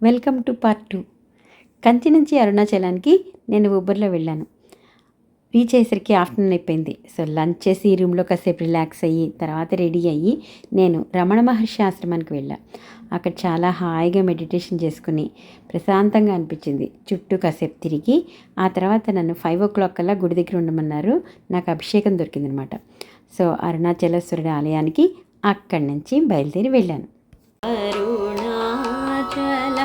Welcome to part 2. Kanchi నుంచి అరుణాచలానికి నేను ఊబర్లో వెళ్ళాను. రీచ్ అయ్యేసరికి ఆఫ్టర్నూన్ అయిపోయింది. సో లంచ్ చేసి రూమ్లో కాసేపు రిలాక్స్ అయ్యి తర్వాత రెడీ అయ్యి నేను రమణ మహర్షి ఆశ్రమానికి వెళ్ళాను. అక్కడ చాలా హాయిగా మెడిటేషన్ చేసుకుని ప్రశాంతంగా అనిపించింది. చుట్టూ కాసేపు తిరిగి ఆ తర్వాత నన్ను 5 o'clock కల్లా గుడి దగ్గర ఉండమన్నారు. నాకు అభిషేకం దొరికిందనమాట. సో అరుణాచలేశ్వరుడి ఆలయానికి అక్కడి నుంచి బయలుదేరి వెళ్ళాను. అరుణాచల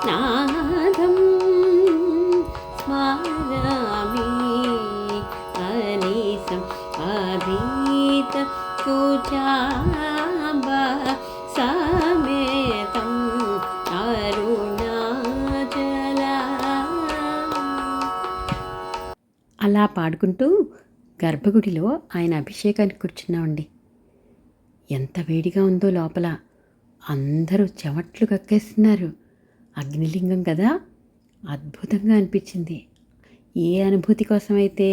నాదం స్మరామి అనీసం అభీత కుచాంబ సమేతం అరుణాచల. అలా పాడుకుంటూ గర్భగుడిలో ఆయన అభిషేకానికి కూర్చున్నామండి. ఎంత వేడిగా ఉందో లోపల. అందరూ చెమట్లు కక్కేస్తున్నారు. అగ్నిలింగం కదా, అద్భుతంగా అనిపించింది. ఏ అనుభూతి కోసమైతే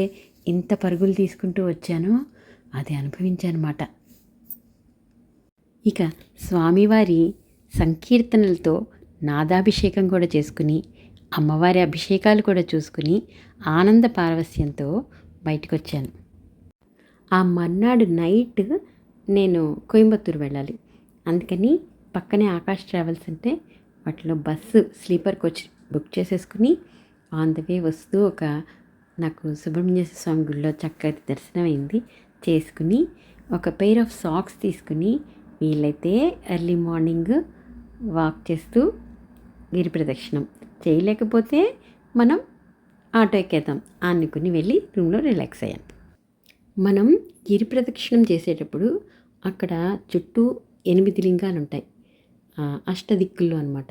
ఇంత పరుగులు తీసుకుంటూ వచ్చానో అది అనుభవించానమాట. ఇక స్వామివారి సంకీర్తనలతో నాదాభిషేకం కూడా చేసుకుని అమ్మవారి అభిషేకాలు కూడా చూసుకుని ఆనంద పారవస్యంతో బయటకు వచ్చాను. ఆ మర్నాడు నైట్ నేను కోయంబత్తూరు వెళ్ళాలి. అందుకని పక్కనే ఆకాష్ ట్రావెల్స్ అంటే వాటిలో బస్సు స్లీపర్ కోచ్ బుక్ చేసేసుకుని ఆన్ ద వే వస్తూ నాకు సుబ్రహ్మణ్య స్వామి గుడిలో చక్కటి దర్శనం అయింది. చేసుకుని ఒక పెయిర్ ఆఫ్ సాక్స్ తీసుకుని వీలైతే ఎర్లీ మార్నింగ్ వాక్ చేస్తూ గిరి ప్రదక్షిణం చేయలేకపోతే మనం ఆటో ఎక్కేద్దాం అనుకుని వెళ్ళి రూమ్లో రిలాక్స్ అయ్యాను. మనం గిరి ప్రదక్షిణం చేసేటప్పుడు అక్కడ చుట్టూ 8 లింగాలు ఉంటాయి, అష్టదిక్కుల్లో అనమాట.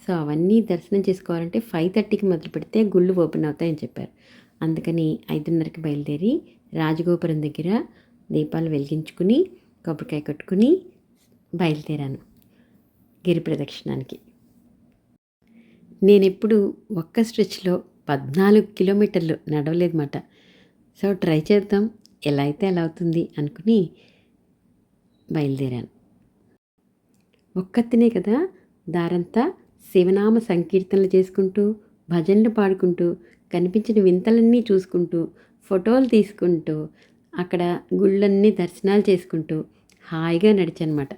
సో అవన్నీ దర్శనం చేసుకోవాలంటే 5:30కి మొదలు పెడితే గుళ్ళు ఓపెన్ అవుతాయని చెప్పారు. అందుకని 5:30కి బయలుదేరి రాజగోపురం దగ్గర దీపాలు వెలిగించుకుని కొబ్బరికాయ కొట్టుకుని బయలుదేరాను గిరి ప్రదక్షిణానికి. నేను ఎప్పుడు ఒక్క స్ట్రెచ్లో 14 కిలోమీటర్లు నడవలేదన్నమాట. సో ట్రై చేద్దాం, ఎలా అయితే ఎలా అవుతుంది అనుకుని బయలుదేరాను. ఒక్కతినే కదా, దారంతా శివనామ సంకీర్తనలు చేసుకుంటూ భజనలు పాడుకుంటూ కనిపించిన వింతలన్నీ చూసుకుంటూ ఫోటోలు తీసుకుంటూ అక్కడ గుళ్ళన్నీ దర్శనాలు చేసుకుంటూ హాయిగా నడిచానమాట.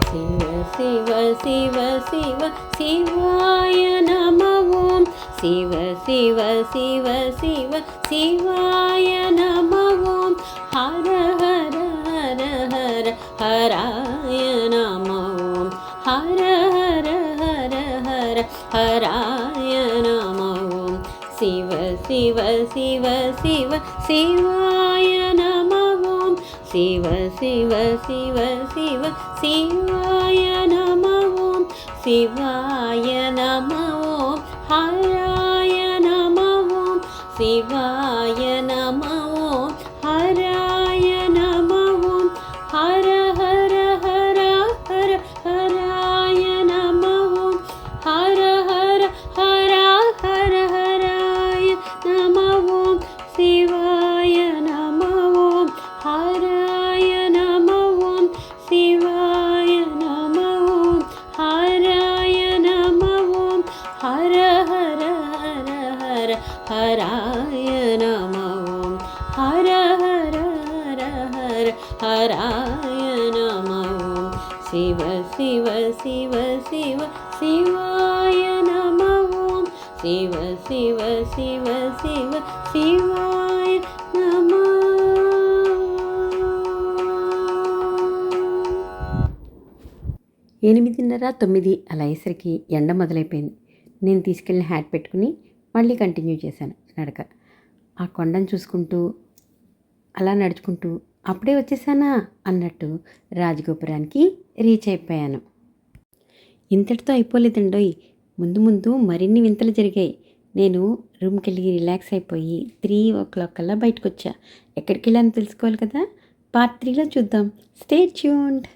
శివ శివ శివ శివ శివాయ నమః ఓం శివ శివ శివ శివ శివాయ నమః ఓం హర హర హర హర హరాయ నమః ఓం హర హర హర హర హరాయ నమః ఓం శివ శివ శివ శివ శివాయ నమః ఓం శివ శివ శివ శివ శివాయ నమః ఓం శివాయ నమః ఓం హరాయ నమః ఓం శివాయ నమః ఓం హరాయ నమః ఓం హర హర హర హర హరాయ నమః ఓం హర హర హర హర హరాయ నమః ఓం శివాయ నమః ఓం హరాయ నమః ఓం శివాయ నమః ఓం హరాయ నమః ఓం హర హర హర హర హరాయ నమః ఓం హర హర హర హర హరాయ నమః ఓం శివ శివ శివ శివ శివాయ నమః ఓం శివ శివ శివ శివ శివాయ నమః. 8:30-9 అలా అయ్యేసరికి ఎండ మొదలైపోయింది. నేను తీసుకెళ్ళిన హ్యాట్ పెట్టుకుని మళ్ళీ కంటిన్యూ చేశాను నడక. ఆ కొండను చూసుకుంటూ అలా నడుచుకుంటూ అప్పుడే వచ్చేసానా అన్నట్టు రాజగోపురానికి రీచ్ అయిపోయాను. ఇంతటితో అయిపోలేదండోయ్, ముందు ముందు మరిన్ని వింతలు జరిగాయి. నేను రూమ్కి వెళ్ళి రిలాక్స్ అయిపోయి 3 o'clock కల్లా బయటకు వచ్చా. ఎక్కడికి వెళ్ళాను తెలుసుకోవాలి కదా, పార్ట్ 3లో చూద్దాం. Stay tuned.